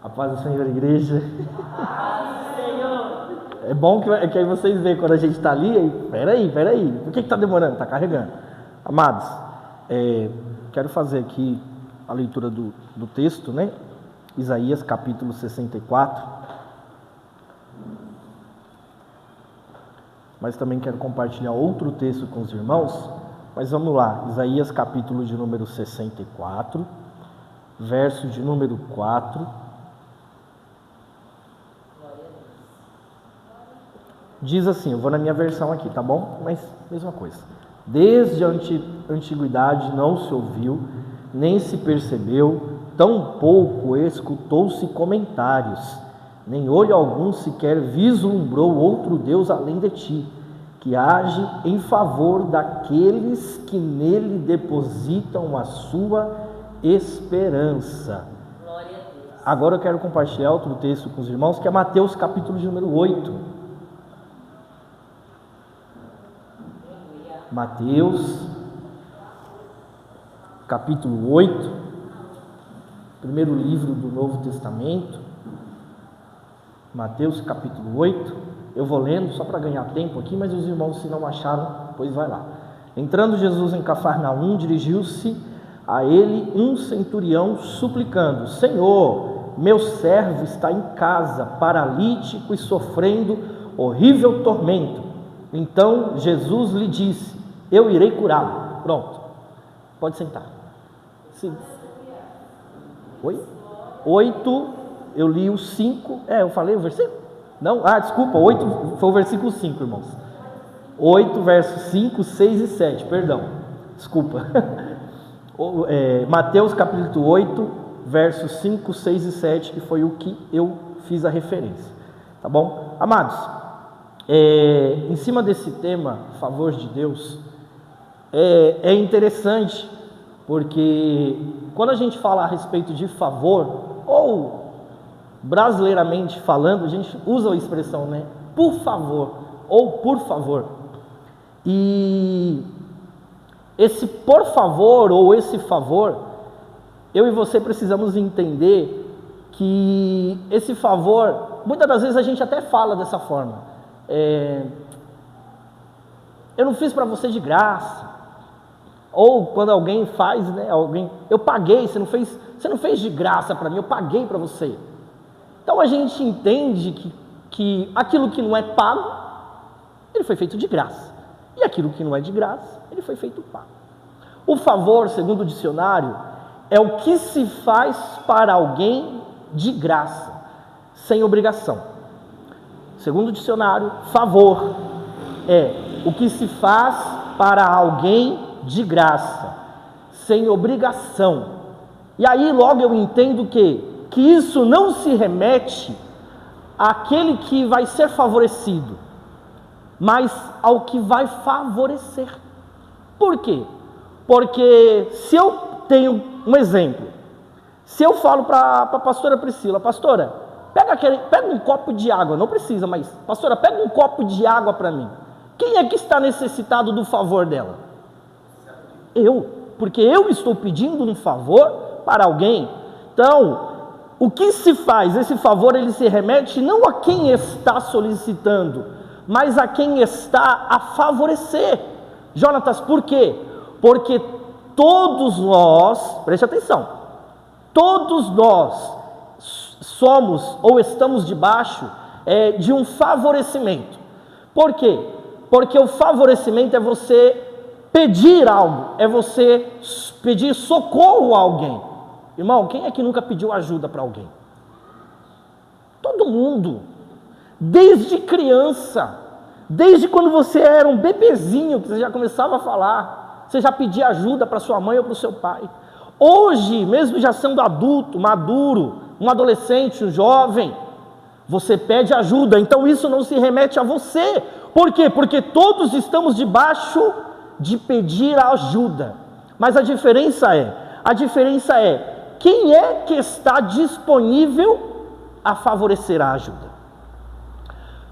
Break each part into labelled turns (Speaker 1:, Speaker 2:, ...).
Speaker 1: A paz do Senhor, igreja. É bom que aí vocês veem quando a gente está ali, aí, peraí, por que está demorando? Está carregando. Amados, quero fazer aqui a leitura do texto, né? Isaías capítulo 64. Mas também quero compartilhar outro texto com os irmãos. Mas vamos lá, Isaías capítulo de número 64, verso de número 4. Diz assim, eu vou na minha versão aqui, tá bom? Mas mesma coisa. Desde a antiguidade não se ouviu, nem se percebeu, tampouco escutou-se comentários, nem olho algum sequer vislumbrou outro Deus além de ti, que age em favor daqueles que nele depositam a sua esperança.
Speaker 2: Glória a Deus.
Speaker 1: Agora eu quero compartilhar outro texto com os irmãos, que é Mateus capítulo de número 8. Mateus, capítulo 8, primeiro livro do Novo Testamento. Mateus, capítulo 8. Eu vou lendo só para ganhar tempo aqui, mas os irmãos, se não acharam, pois vai lá. Entrando Jesus em Cafarnaum, dirigiu-se a ele um centurião suplicando: Senhor, meu servo está em casa, paralítico e sofrendo horrível tormento. Então Jesus lhe disse: eu irei curá-lo. Pronto, pode sentar. Sim. Oi? 8, eu li o 5. Eu falei o versículo? Não? Desculpa, 8 foi o versículo 5, irmãos. 8, versos 5, 6 e 7, perdão. Desculpa. Mateus capítulo 8, versos 5, 6 e 7, que foi o que eu fiz a referência. Tá bom? Amados, em cima desse tema, favor de Deus, é interessante, porque quando a gente fala a respeito de favor, ou brasileiramente falando, a gente usa a expressão, né? Por favor, ou por favor. E esse por favor, ou esse favor, eu e você precisamos entender que esse favor, muitas das vezes a gente até fala dessa forma. Eu não fiz para você de graça. Ou quando alguém faz, né? Eu paguei, você não fez de graça para mim, eu paguei para você. Então a gente entende que aquilo que não é pago, ele foi feito de graça. E aquilo que não é de graça, ele foi feito pago. O favor, segundo o dicionário, é o que se faz para alguém de graça, sem obrigação. Segundo o dicionário, favor é o que se faz para alguém de graça, sem obrigação. E aí logo eu entendo que isso não se remete àquele que vai ser favorecido, mas ao que vai favorecer. Por quê? Porque se eu tenho um exemplo, se eu falo para a pastora Priscila: pastora, pega um copo de água, não precisa, mas pastora, pega um copo de água para mim. Quem é que está necessitado do favor dela? Porque eu estou pedindo um favor para alguém. Então, o que se faz? Esse favor, ele se remete não a quem está solicitando, mas a quem está a favorecer. Jonatas, por quê? Porque todos nós, preste atenção, todos nós somos ou estamos debaixo de um favorecimento. Por quê? Porque o favorecimento é você pedir algo, é você pedir socorro a alguém. Irmão, quem é que nunca pediu ajuda para alguém? Todo mundo, desde criança, desde quando você era um bebezinho, que você já começava a falar, você já pedia ajuda para sua mãe ou para o seu pai. Hoje, mesmo já sendo adulto, maduro, um adolescente, um jovem, você pede ajuda. Então isso não se remete a você. Por quê? Porque todos estamos debaixo de pedir ajuda. Mas a diferença é quem é que está disponível a favorecer a ajuda.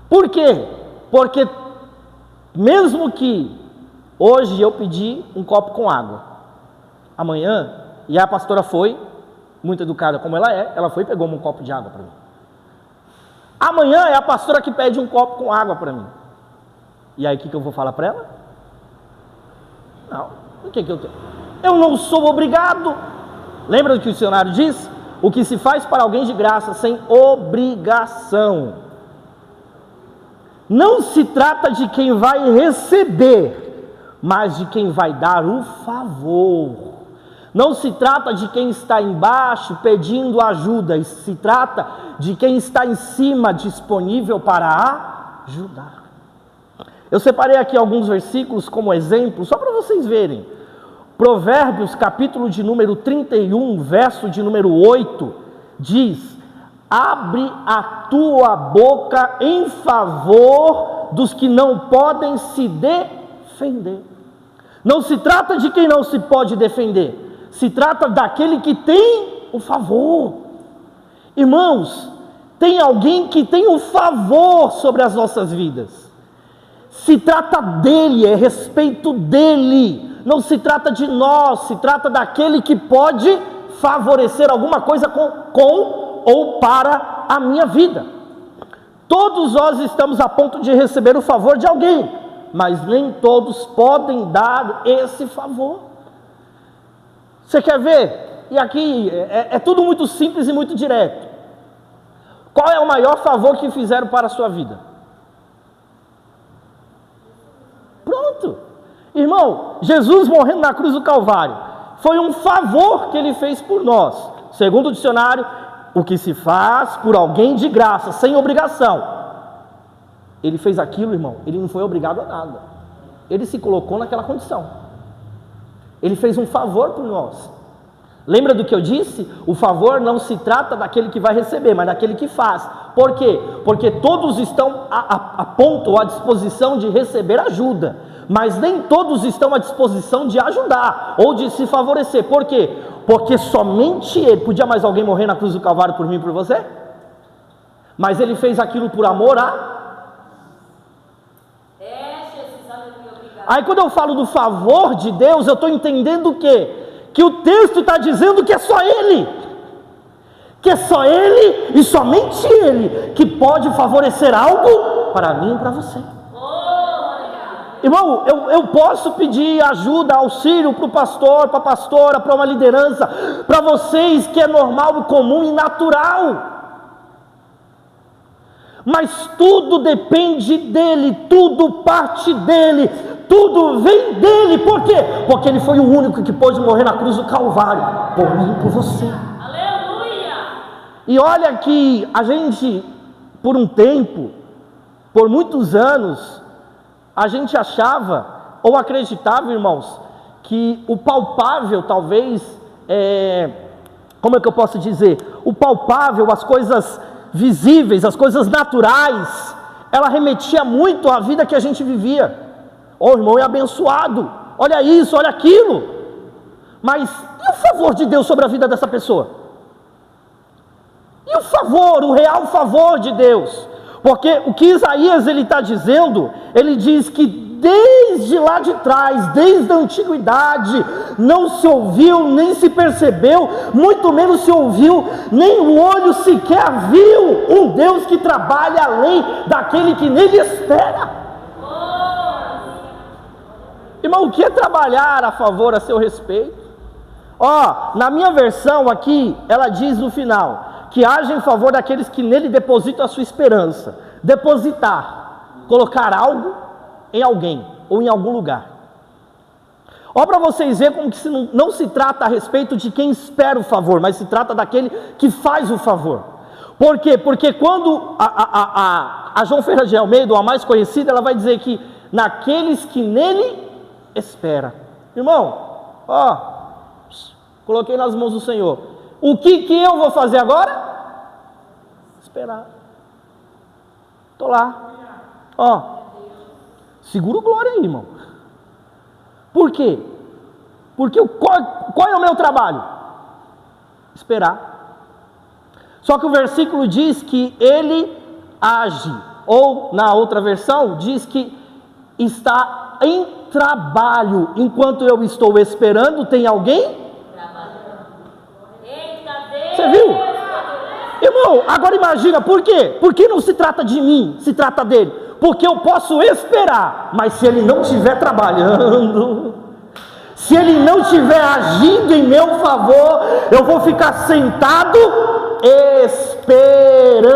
Speaker 1: Por quê? Porque mesmo que hoje eu pedi um copo com água, amanhã, e a pastora foi, muito educada como ela foi e pegou um copo de água para mim. Amanhã é a pastora que pede um copo com água para mim. E aí o que eu vou falar para ela? Não, o que eu tenho? Eu não sou obrigado. Lembra do que o dicionário diz? O que se faz para alguém de graça, sem obrigação. Não se trata de quem vai receber, mas de quem vai dar o favor. Não se trata de quem está embaixo pedindo ajuda, se trata de quem está em cima disponível para ajudar. Eu separei aqui alguns versículos como exemplo, só para vocês verem. Provérbios, capítulo de número 31, verso de número 8, diz: abre a tua boca em favor dos que não podem se defender. Não se trata de quem não se pode defender, se trata daquele que tem o favor. Irmãos, tem alguém que tem o favor sobre as nossas vidas. Se trata dele, é respeito dele. Não se trata de nós, se trata daquele que pode favorecer alguma coisa com ou para a minha vida. Todos nós estamos a ponto de receber o favor de alguém, mas nem todos podem dar esse favor. Você quer ver? E aqui é tudo muito simples e muito direto. Qual é o maior favor que fizeram para a sua vida? Pronto. Irmão, Jesus morrendo na cruz do Calvário foi um favor que ele fez por nós. Segundo o dicionário, o que se faz por alguém de graça, sem obrigação. Ele fez aquilo, irmão, ele não foi obrigado a nada. Ele se colocou naquela condição. Ele fez um favor por nós. Lembra do que eu disse? O favor não se trata daquele que vai receber, mas daquele que faz. Por quê? Porque todos estão a ponto ou à disposição de receber ajuda, mas nem todos estão à disposição de ajudar ou de se favorecer. Por quê? Porque somente ele. Podia mais alguém morrer na cruz do Calvário por mim e por você? Mas ele fez aquilo por amor a... Aí quando eu falo do favor de Deus, eu estou entendendo o quê? Que o texto está dizendo que é só Ele. Que é só Ele e somente Ele que pode favorecer algo para mim e para você. Irmão, eu posso pedir ajuda, auxílio para o pastor, para a pastora, para uma liderança, para vocês que é normal, comum e natural. Mas tudo depende dele, tudo parte dele, tudo vem dele. Por quê? Porque ele foi o único que pôde morrer na cruz do Calvário, por mim e por você. Aleluia! E olha que a gente, por um tempo, por muitos anos, a gente achava, ou acreditava, irmãos, que o palpável talvez, como é que eu posso dizer? O palpável, as coisas visíveis, as coisas naturais, ela remetia muito à vida que a gente vivia. O irmão é abençoado, olha isso, olha aquilo. Mas e o favor de Deus sobre a vida dessa pessoa? E o favor, o real favor de Deus? Porque o que Isaías ele está dizendo, ele diz que desde lá de trás, desde a antiguidade, não se ouviu, nem se percebeu, muito menos se ouviu, nem o olho sequer viu um Deus que trabalha além daquele que nele espera. Irmão, o que é trabalhar a favor a seu respeito? Na minha versão aqui, ela diz no final, que haja em favor daqueles que nele depositam a sua esperança. Depositar, colocar algo em alguém ou em algum lugar. Para vocês verem como que não se trata a respeito de quem espera o favor, mas se trata daquele que faz o favor. Por quê? Porque quando a João Ferreira de Almeida, a mais conhecida, ela vai dizer que naqueles que nele espera. Irmão, coloquei nas mãos do Senhor. O que eu vou fazer agora? Esperar. Estou lá. Segura o glória aí, irmão. Por quê? Porque qual é o meu trabalho? Esperar. Só que o versículo diz que ele age, ou na outra versão diz que está em trabalho. Enquanto eu estou esperando, tem alguém? Você viu? Irmão, agora imagina, por quê? Porque não se trata de mim, se trata dele. Porque eu posso esperar, mas se ele não estiver trabalhando, se ele não estiver agindo em meu favor, eu vou ficar sentado esperando.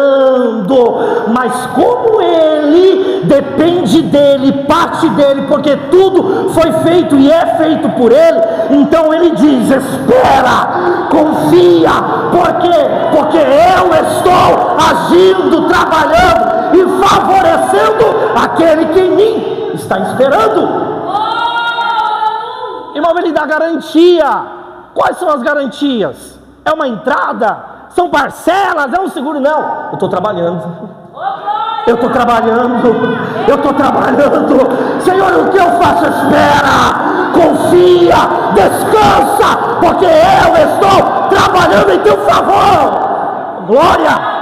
Speaker 1: Mas como ele depende dele, parte dele, porque tudo foi feito e é feito por ele, então ele diz: espera, confia. Por quê? Porque eu estou agindo, trabalhando e favorecendo aquele que em mim está esperando. Irmão, ele dá garantia. Quais são as garantias? É uma entrada? São parcelas? É um seguro? Não. Eu estou trabalhando. Eu estou trabalhando. Eu estou trabalhando. Senhor, o que eu faço? Espera, confia, descansa, porque eu estou trabalhando em teu favor. Glória.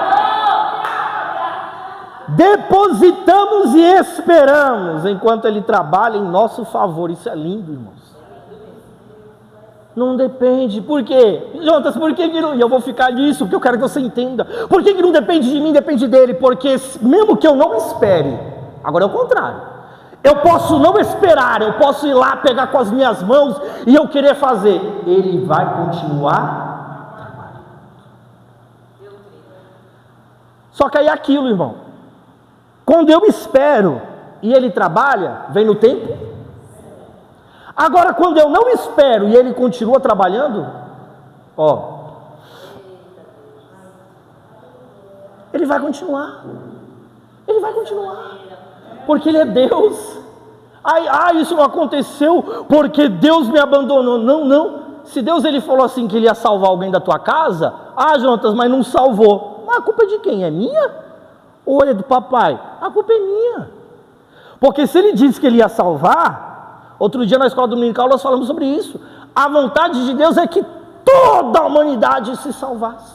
Speaker 1: Depositamos e esperamos enquanto ele trabalha em nosso favor. Isso é lindo, irmãos. Não depende. Por quê? Jonas, por que não? E eu vou ficar nisso, porque eu quero que você entenda. Por que não depende de mim, depende dele? Porque mesmo que eu não espere, agora é o contrário. Eu posso não esperar, eu posso ir lá pegar com as minhas mãos e eu querer fazer. Ele vai continuar trabalhando. Só que aí é aquilo, irmão. Quando eu espero e ele trabalha, vem no tempo. Agora, quando eu não espero e ele continua trabalhando, ele vai continuar. Ele vai continuar. Porque ele é Deus. Isso não aconteceu porque Deus me abandonou. Não. Se Deus ele falou assim que ele ia salvar alguém da tua casa, Jonatas, mas não salvou. Mas a culpa é de quem? É minha? Ou é do papai? A culpa é minha. Porque se ele disse que ele ia salvar, outro dia na escola dominical nós falamos sobre isso. A vontade de Deus é que toda a humanidade se salvasse.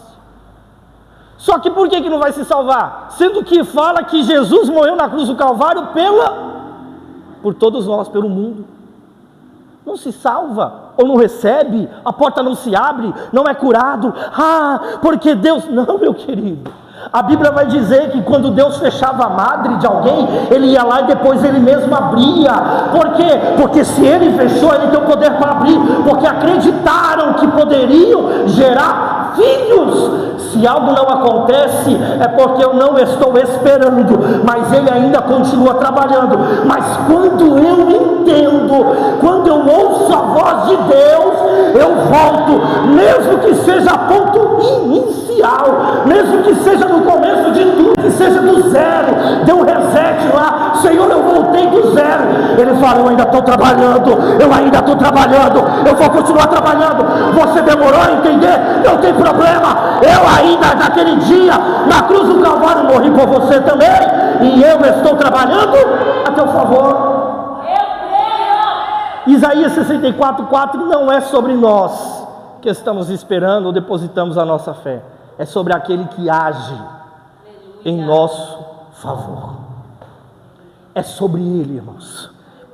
Speaker 1: Só que por que não vai se salvar? Sendo que fala que Jesus morreu na cruz do Calvário por todos nós, pelo mundo. Não se salva, ou não recebe, a porta não se abre, não é curado. Porque Deus... Não, meu querido. A Bíblia vai dizer que quando Deus fechava a madre de alguém, ele ia lá e depois ele mesmo abria. Por quê? Porque se ele fechou, ele tem o poder para abrir. Porque acreditaram que poderiam gerar filhos. Se algo não acontece, é porque eu não estou esperando, mas ele ainda continua trabalhando. Mas quando eu entendo, quando eu ouço a voz de Deus, eu volto, mesmo que seja a ponto inicial, mesmo que seja no começo de tudo, que seja do zero, deu um reset lá, Senhor, eu voltei do zero. Ele fala: eu ainda estou trabalhando, eu vou continuar trabalhando. Você demorou a entender? Não tem problema, eu ainda naquele dia, na cruz do Calvário, morri por você também, e eu estou trabalhando a teu favor. Isaías 64:4 não é sobre nós que estamos esperando ou depositamos a nossa fé, é sobre aquele que age em nosso favor. É sobre ele, irmãos.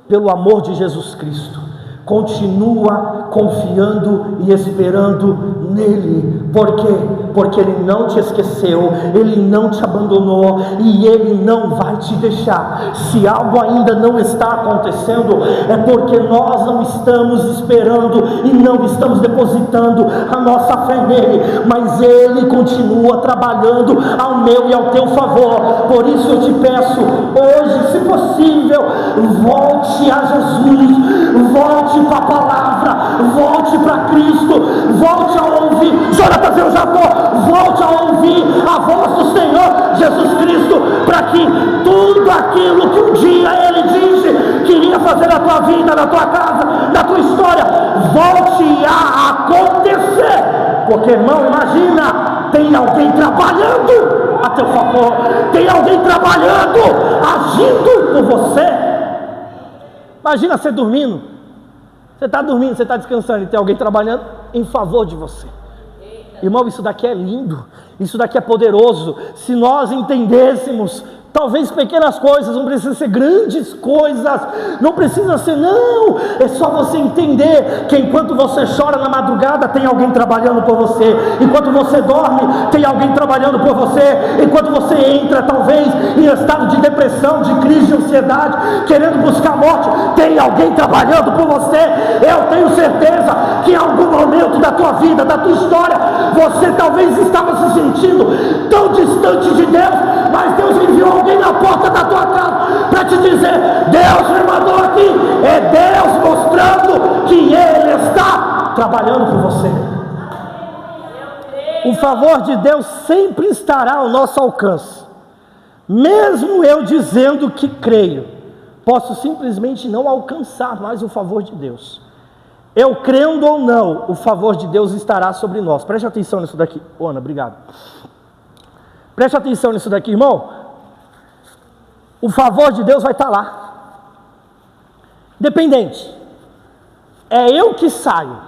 Speaker 1: Pelo amor de Jesus Cristo, continua confiando e esperando nele. Por quê? Porque ele não te esqueceu, ele não te abandonou e ele não vai te deixar. Se algo ainda não está acontecendo, é porque nós não estamos esperando e não estamos depositando a nossa fé nele, mas ele continua trabalhando ao meu e ao teu favor. Por isso eu te peço hoje, se possível, volte a Jesus, volte para a palavra, volte para Cristo, volte a ouvir. Jonatas, eu já estou. Volte a ouvir a voz do Senhor Jesus Cristo, para que tudo aquilo que um dia ele disse que iria fazer na tua vida, na tua casa, na tua história, volte a acontecer. Porque, irmão, imagina, tem alguém trabalhando a teu favor, tem alguém trabalhando, agindo por você. Imagina você dormindo, você está dormindo, você está descansando e tem alguém trabalhando em favor de você. Irmão, isso daqui é lindo, isso daqui é poderoso. Se nós entendêssemos Talvez pequenas coisas, não precisa ser grandes coisas, não precisa ser, não, é só você entender que enquanto você chora na madrugada, tem alguém trabalhando por você, enquanto você dorme, tem alguém trabalhando por você, enquanto você entra talvez em estado de depressão, de crise, de ansiedade, querendo buscar morte, tem alguém trabalhando por você. Eu tenho certeza que em algum momento da tua vida, da tua história, você talvez estava se sentindo tão distante de Deus, mas Deus enviou alguém na porta da tua casa para te dizer: Deus me mandou aqui. É Deus mostrando que Ele está trabalhando por você. O favor de Deus sempre estará ao nosso alcance. Mesmo eu dizendo que creio, posso simplesmente não alcançar mais o favor de Deus. Eu crendo ou não, o favor de Deus estará sobre nós. Preste atenção nisso daqui. Ana, obrigado. Preste atenção nisso daqui, irmão. O favor de Deus vai estar lá. Dependente. É eu que saio.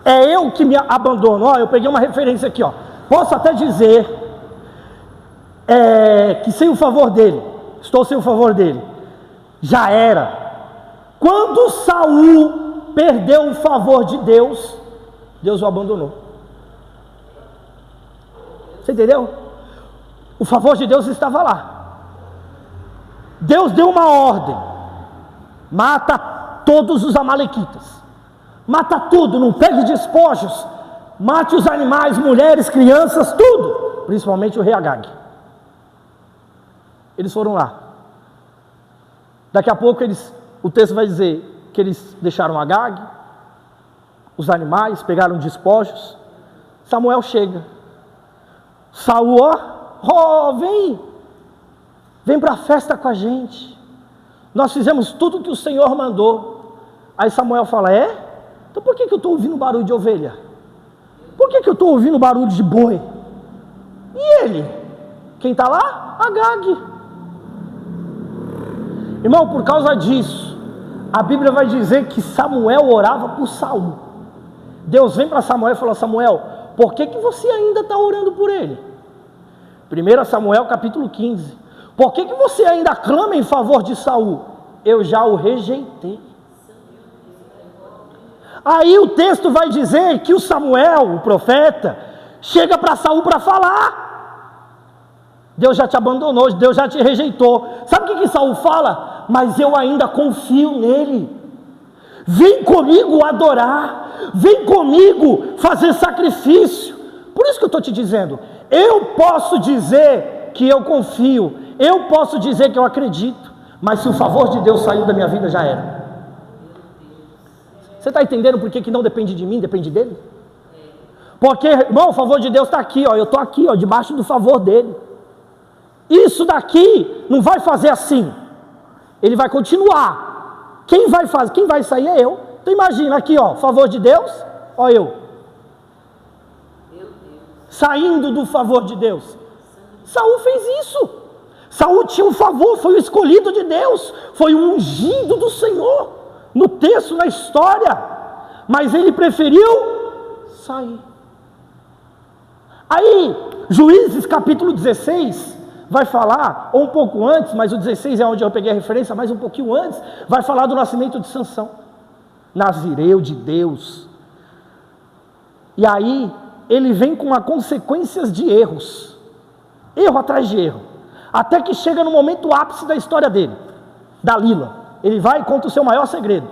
Speaker 1: É eu que me abandono. Ó, eu peguei uma referência aqui, ó. Posso até dizer que sem o favor dele, estou sem o favor dele. Já era. Quando Saul perdeu o favor de Deus, Deus o abandonou. Você entendeu? O favor de Deus estava lá. Deus deu uma ordem: mata todos os amalequitas, mata tudo, não pegue despojos, mate os animais, mulheres, crianças, tudo, principalmente o rei Agag. Eles foram lá. Daqui a pouco o texto vai dizer que eles deixaram Agag, os animais, pegaram despojos. Samuel chega. Saul, vem para a festa com a gente. Nós fizemos tudo o que o Senhor mandou. Aí Samuel fala: então por que eu estou ouvindo barulho de ovelha? Por que eu estou ouvindo barulho de boi? E ele? Quem está lá? Agag. Irmão, por causa disso, a Bíblia vai dizer que Samuel orava por Saul. Deus vem para Samuel e fala: Samuel, por que você ainda está orando por ele? 1 Samuel capítulo 15. Por que você ainda clama em favor de Saul? Eu já o rejeitei. Aí o texto vai dizer que o Samuel, o profeta, chega para Saul para falar: Deus já te abandonou, Deus já te rejeitou. Sabe o que Saul fala? Mas eu ainda confio nele. Vem comigo adorar, vem comigo fazer sacrifício. Por isso que eu estou te dizendo, eu posso dizer que eu confio, eu posso dizer que eu acredito, mas se o favor de Deus saiu da minha vida, já era. Você está entendendo por que não depende de mim, depende dele? Porque, irmão, o favor de Deus está aqui, ó, eu estou aqui, ó, debaixo do favor dele. Isso daqui não vai fazer assim, ele vai continuar. Quem vai fazer, quem vai sair é eu. Então imagina aqui, ó, favor de Deus, ó, eu saindo do favor de Deus. Saul fez isso. Saul tinha um favor, foi o escolhido de Deus, foi o ungido do Senhor, no texto, na história, mas ele preferiu sair. Aí, Juízes capítulo 16, vai falar, ou um pouco antes, mas o 16 é onde eu peguei a referência, mas um pouquinho antes, vai falar do nascimento de Sansão, nazireu de Deus. E aí, ele vem com as consequências de erros, erro atrás de erro, até que chega no momento ápice da história dele, Dalila. Ele vai e conta o seu maior segredo,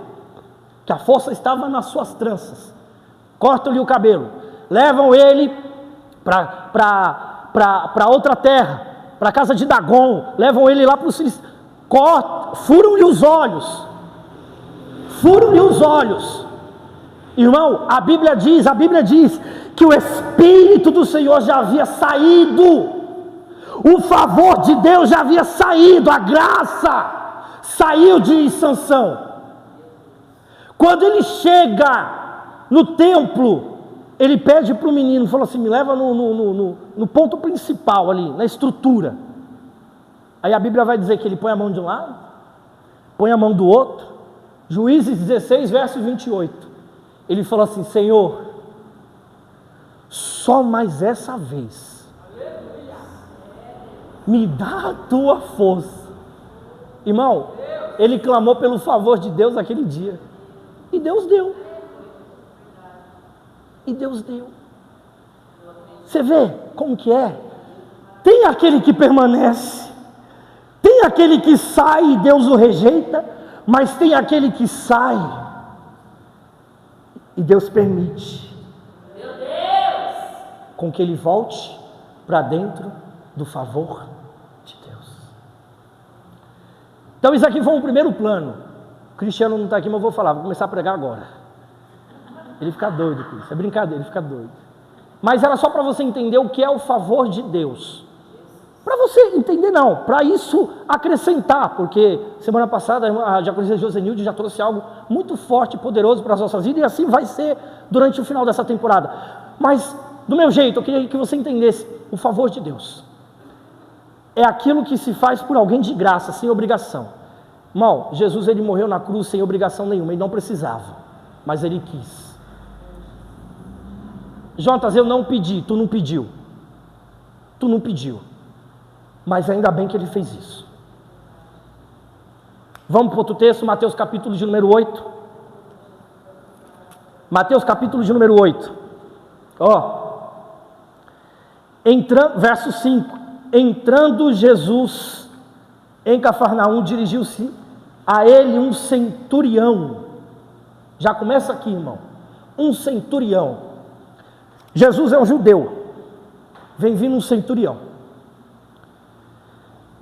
Speaker 1: que a força estava nas suas tranças. Cortam-lhe o cabelo, levam ele para outra terra, para a casa de Dagon, levam ele lá para os filhos, furam-lhe os olhos. Irmão, a Bíblia diz que o Espírito do Senhor já havia saído, o favor de Deus já havia saído, a graça saiu de Sansão. Quando ele chega no templo, ele pede para o menino, falou assim: me leva no ponto principal ali, na estrutura. Aí a Bíblia vai dizer que ele põe a mão de um lado, põe a mão do outro. Juízes 16, verso 28. Ele falou assim: Senhor, só mais essa vez, me dá a tua força. Irmão, ele clamou pelo favor de Deus naquele dia. E Deus deu. E Deus deu. Você vê como que é? Tem aquele que permanece. Tem aquele que sai e Deus o rejeita. Mas tem aquele que sai e Deus permite. Meu Deus! Com que ele volte para dentro do favor de Deus. Então isso aqui foi um primeiro plano. O Cristiano não está aqui, mas eu vou falar, vou começar a pregar agora. Ele fica doido com isso, é brincadeira, ele fica doido. Mas era só para você entender o que é o favor de Deus. Para você entender não, para isso acrescentar, porque semana passada a diaconisa Josenilde já trouxe algo muito forte e poderoso para as nossas vidas, e assim vai ser durante o final dessa temporada. Mas, do meu jeito, eu queria que você entendesse, o favor de Deus é aquilo que se faz por alguém de graça, sem obrigação. Irmão, Jesus ele morreu na cruz sem obrigação nenhuma, ele não precisava, mas ele quis. Jonas, eu não pedi, tu não pediu. Tu não pediu. Mas ainda bem que ele fez isso. Vamos para outro texto, Mateus capítulo de número 8. Mateus capítulo de número 8. Verso 5. Entrando Jesus em Cafarnaum, dirigiu-se a ele um centurião. Já começa aqui, irmão. Um centurião. Jesus é um judeu. Vem vindo um centurião.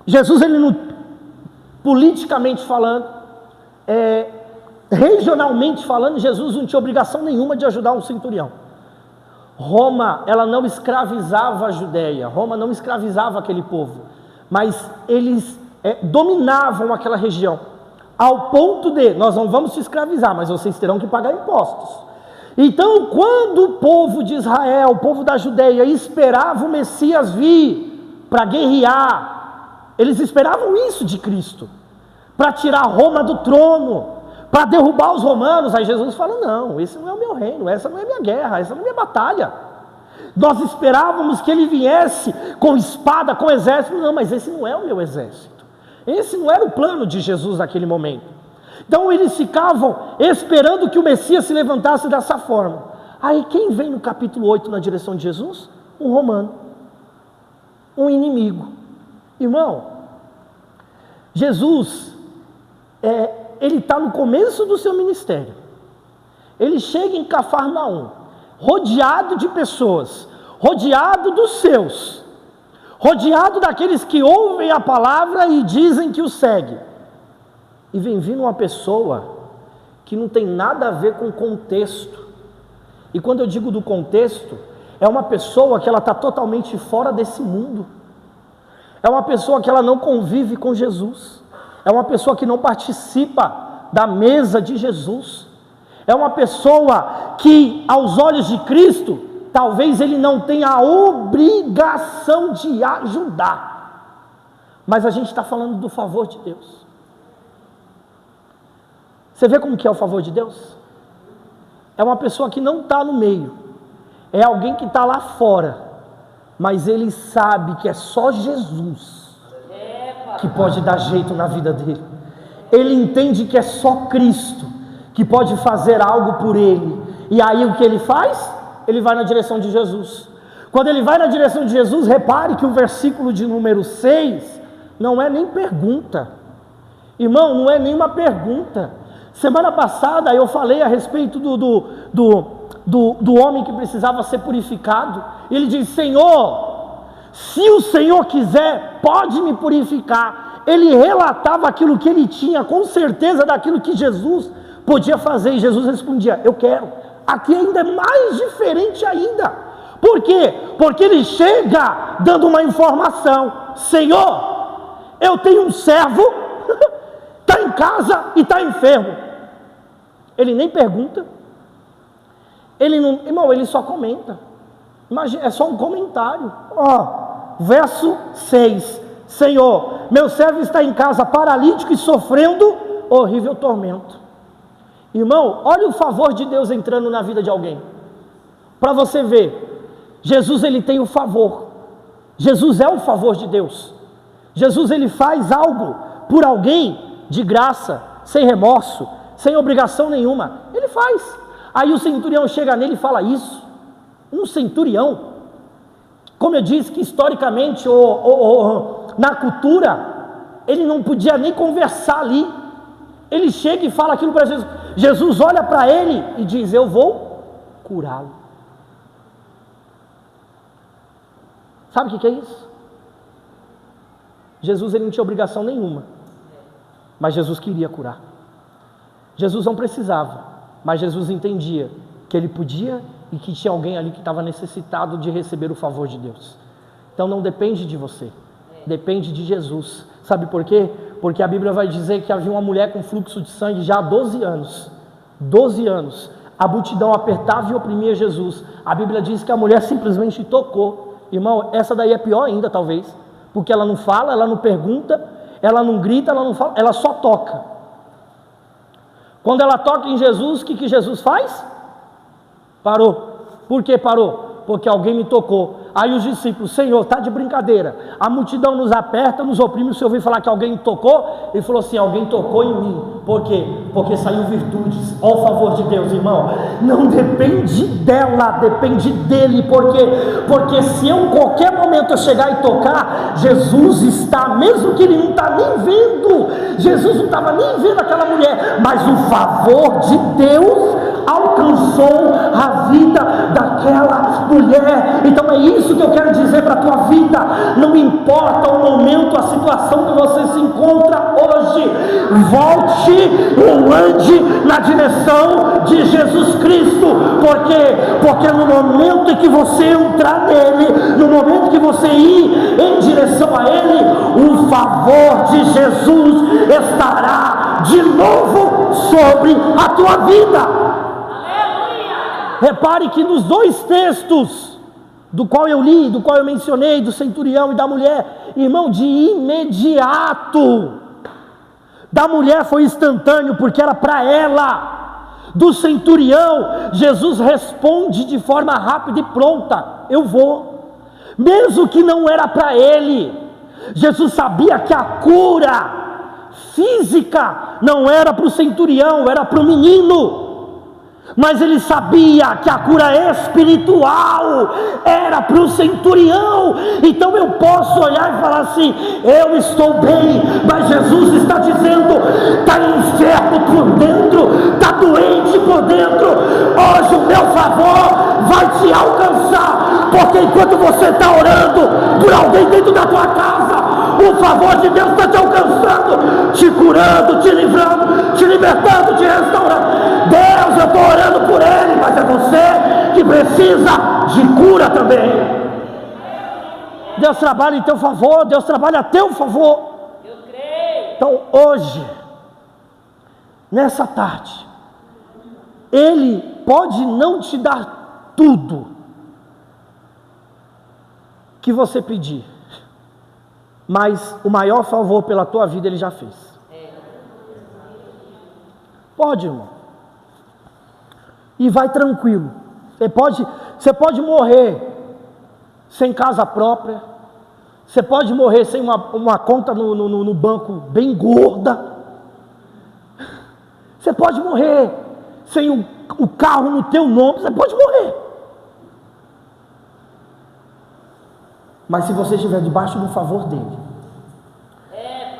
Speaker 1: Jesus, ele não, politicamente falando, regionalmente falando, Jesus não tinha obrigação nenhuma de ajudar um centurião. Roma, ela não escravizava a Judéia, Roma não escravizava aquele povo, mas eles dominavam aquela região, ao ponto de, nós não vamos te escravizar, mas vocês terão que pagar impostos. Então, quando o povo de Israel, o povo da Judéia, esperava o Messias vir para guerrear, eles esperavam isso de Cristo, para tirar Roma do trono, para derrubar os romanos. Aí Jesus fala, não, esse não é o meu reino, essa não é a minha guerra, essa não é a minha batalha. Nós esperávamos que ele viesse com espada, com exército. Não, mas esse não é o meu exército. Esse não era o plano de Jesus naquele momento. Então eles ficavam esperando que o Messias se levantasse dessa forma. Aí quem vem no capítulo 8 na direção de Jesus? Um romano, um inimigo. Irmão, Jesus, ele está no começo do seu ministério. Ele chega em Cafarnaum, rodeado de pessoas, rodeado dos seus, rodeado daqueles que ouvem a palavra e dizem que o seguem. E vem vindo uma pessoa que não tem nada a ver com o contexto. E quando eu digo do contexto, é uma pessoa que ela está totalmente fora desse mundo. É uma pessoa que ela não convive com Jesus. É uma pessoa que não participa da mesa de Jesus. É uma pessoa que, aos olhos de Cristo, talvez ele não tenha a obrigação de ajudar. Mas a gente está falando do favor de Deus. Você vê como que é o favor de Deus? É uma pessoa que não está no meio. É alguém que está lá fora. Mas ele sabe que é só Jesus que pode dar jeito na vida dele. Ele entende que é só Cristo que pode fazer algo por ele. E aí o que ele faz? Ele vai na direção de Jesus. Quando ele vai na direção de Jesus, repare que o versículo de número 6 não é nem pergunta. Irmão, não é nem uma pergunta. Semana passada eu falei a respeito do homem que precisava ser purificado. Ele diz, Senhor, se o Senhor quiser, pode me purificar. Ele relatava aquilo que ele tinha, com certeza daquilo que Jesus podia fazer, e Jesus respondia, eu quero. Aqui ainda é mais diferente ainda. Por quê? Porque ele chega dando uma informação, Senhor, eu tenho um servo, está em casa e está enfermo. Ele nem pergunta, ele não, irmão, ele só comenta. Imagina, é só um comentário. Verso 6: Senhor, meu servo está em casa paralítico e sofrendo horrível tormento. Irmão, olha o favor de Deus entrando na vida de alguém. Para você ver, Jesus ele tem o favor. Jesus é o favor de Deus. Jesus ele faz algo por alguém de graça, sem remorso, sem obrigação nenhuma. Ele faz. Aí o centurião chega nele e fala isso. Um centurião, como eu disse que historicamente na cultura, ele não podia nem conversar ali. Ele chega e fala aquilo para Jesus. Jesus olha para ele e diz: eu vou curá-lo. Sabe o que é isso? Jesus ele não tinha obrigação nenhuma, mas Jesus queria curar. Jesus não precisava, mas Jesus entendia que ele podia e que tinha alguém ali que estava necessitado de receber o favor de Deus. Então não depende de você, depende de Jesus. Sabe por quê? Porque a Bíblia vai dizer que havia uma mulher com fluxo de sangue já há 12 anos. 12 anos. A multidão apertava e oprimia Jesus. A Bíblia diz que a mulher simplesmente tocou. Irmão, essa daí é pior ainda talvez, porque ela não fala, ela não pergunta, ela não grita, ela não fala, ela só toca. Quando ela toca em Jesus, o que Jesus faz? Parou. Por que parou? Porque alguém me tocou. Aí os discípulos: Senhor, está de brincadeira, a multidão nos aperta, nos oprime, o Senhor veio falar que alguém me tocou? Ele falou assim: alguém tocou em mim. Por quê? Porque saiu virtudes. Ó o favor de Deus, irmão. Não depende dela, depende dele. Por quê? Porque se eu em qualquer momento eu chegar e tocar, Jesus está, mesmo que ele não está nem vendo, Jesus não estava nem vendo aquela mulher, mas o favor de Deus alcançou a vida daquela mulher. Então é isso que eu quero dizer para a tua vida. Não importa o momento, a situação que você se encontra hoje, volte ou ande na direção de Jesus Cristo. Por quê? Porque no momento em que você entrar nele, no momento que você ir em direção a ele, o favor de Jesus estará de novo sobre a tua vida. Repare que nos dois textos, do qual eu li, do qual eu mencionei, do centurião e da mulher, irmão, de imediato. Da mulher foi instantâneo, porque era para ela. Do centurião, Jesus responde de forma rápida e pronta: eu vou. Mesmo que não era para ele, Jesus sabia que a cura física não era para o centurião, era para o menino. Mas ele sabia que a cura espiritual era para o centurião. Então eu posso olhar e falar assim: eu estou bem, mas Jesus está dizendo: está enfermo por dentro, está doente por dentro. Hoje o meu favor vai te alcançar, porque enquanto você está orando por alguém dentro da tua casa, o favor de Deus está te alcançando, te curando, te livrando, te libertando, te restaurando. Deus, eu estou orando por ele, mas é você que precisa de cura também. Deus trabalha em teu favor, Deus trabalha a teu favor. Então hoje, nessa tarde, ele pode não te dar tudo que você pedir, mas o maior favor pela tua vida ele já fez. Pode, irmão. E vai tranquilo. Você pode morrer sem casa própria. Você pode morrer sem uma conta no banco bem gorda. Você pode morrer sem o carro no teu nome. Você pode morrer. Mas se você estiver debaixo do favor dele,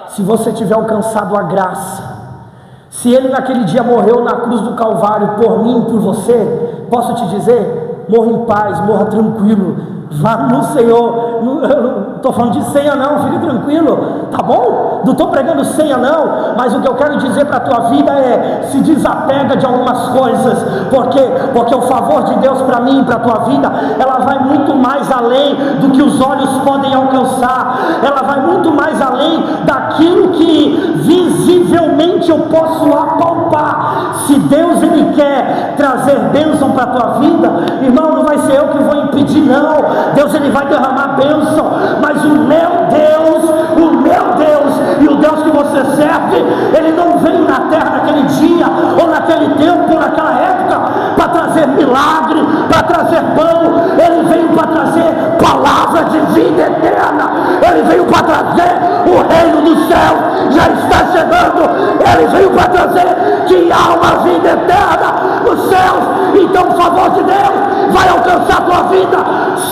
Speaker 1: se você tiver alcançado a graça, se ele naquele dia morreu na cruz do Calvário por mim e por você, posso te dizer: morra em paz, morra tranquilo, vá no Senhor. Eu não estou falando de senha não, fique tranquilo, tá bom? Não estou pregando senha não, mas o que eu quero dizer para a tua vida é: se desapega de algumas coisas. Por quê? Porque o favor de Deus para mim e para a tua vida, ela vai muito mais além do que os olhos podem alcançar, ela vai muito mais além daquilo que visivelmente eu posso apalpar. Se Deus ele quer trazer bênção para a tua vida, irmão, não vai ser eu que vou impedir não. Deus ele vai derramar bênção, mas o meu Deus e o Deus que você serve, ele não vem na terra naquele dia, ou naquele tempo, ou naquela época, para trazer milagre, para trazer pão. Ele veio para trazer palavra de vida eterna. Ele veio para trazer o reino dos céus já está chegando. Ele veio para trazer que há uma vida eterna nos céus. Então o favor de Deus vai alcançar a tua vida,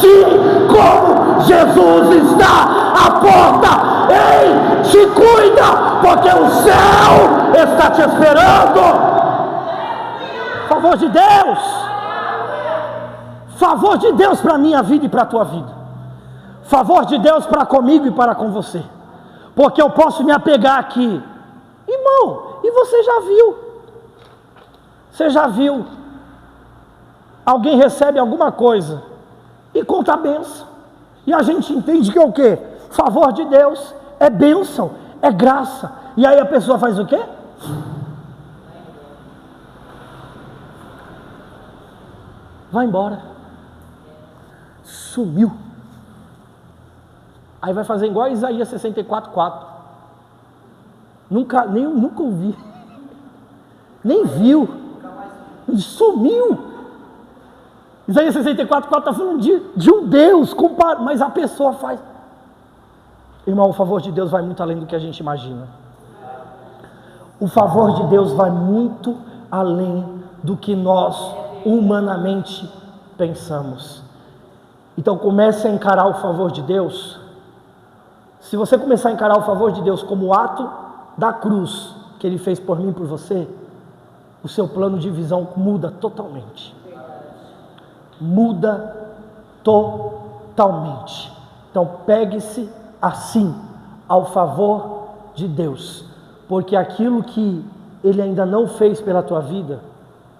Speaker 1: sim, como Jesus está à porta. Ei, te cuida, porque o céu está te esperando. Favor de Deus, favor de Deus para a minha vida e para a tua vida, favor de Deus para comigo e para com você, porque eu posso me apegar aqui, irmão, e você já viu, alguém recebe alguma coisa e conta a bênção, e a gente entende que é o quê? Favor de Deus, é bênção, é graça, e aí a pessoa faz o quê? Vai embora, sumiu. Aí vai fazer igual a Isaías 64:4. Nunca ouvi, nem viu, sumiu. Isaías 64:4 está falando de um Deus, mas a pessoa faz. Irmão, o favor de Deus vai muito além do que a gente imagina. O favor de Deus vai muito além do que nós humanamente pensamos. Então comece a encarar o favor de Deus. Se você começar a encarar o favor de Deus como o ato da cruz que Ele fez por mim e por você, o seu plano de visão muda totalmente. Muda totalmente. Então pegue-se assim ao favor de Deus, porque aquilo que Ele ainda não fez pela tua vida,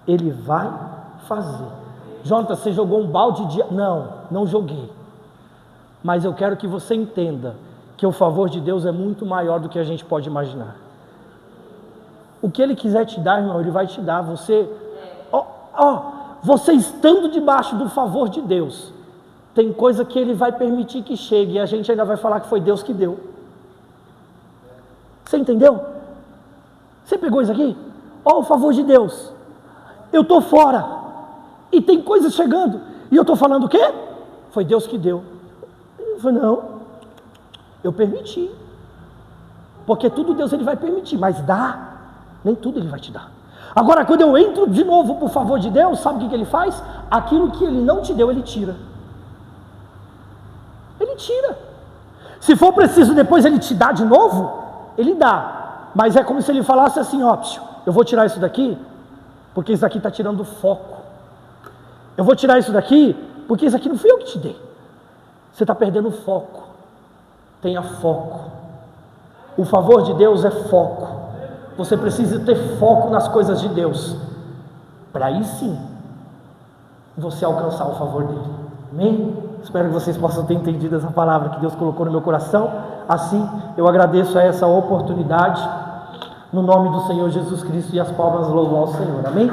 Speaker 1: Ele vai fazer. Jonathan, você jogou um balde de... Não joguei. Mas eu quero que você entenda que o favor de Deus é muito maior do que a gente pode imaginar. O que Ele quiser te dar, irmão, Ele vai te dar. Você estando debaixo do favor de Deus, tem coisa que Ele vai permitir que chegue, e a gente ainda vai falar que foi Deus que deu. Você entendeu? Você pegou isso aqui? O favor de Deus. Eu estou fora, e tem coisas chegando, e eu estou falando o quê? Foi Deus que deu. Eu falei, não, eu permiti, porque tudo Deus Ele vai permitir, mas nem tudo Ele vai te dar. Agora quando eu entro de novo por favor de Deus, sabe o que Ele faz? Aquilo que Ele não te deu, Ele tira. Ele tira. Se for preciso depois Ele te dá de novo, Ele dá, mas é como se Ele falasse assim, eu vou tirar isso daqui, porque isso daqui está tirando o foco. Eu vou tirar isso daqui, porque isso aqui não fui eu que te dei. Você está perdendo o foco. Tenha foco. O favor de Deus é foco. Você precisa ter foco nas coisas de Deus, para aí sim você alcançar o favor dele. Amém? Espero que vocês possam ter entendido essa palavra que Deus colocou no meu coração. Assim eu agradeço a essa oportunidade, no nome do Senhor Jesus Cristo, e as palmas louvam ao Senhor. Amém?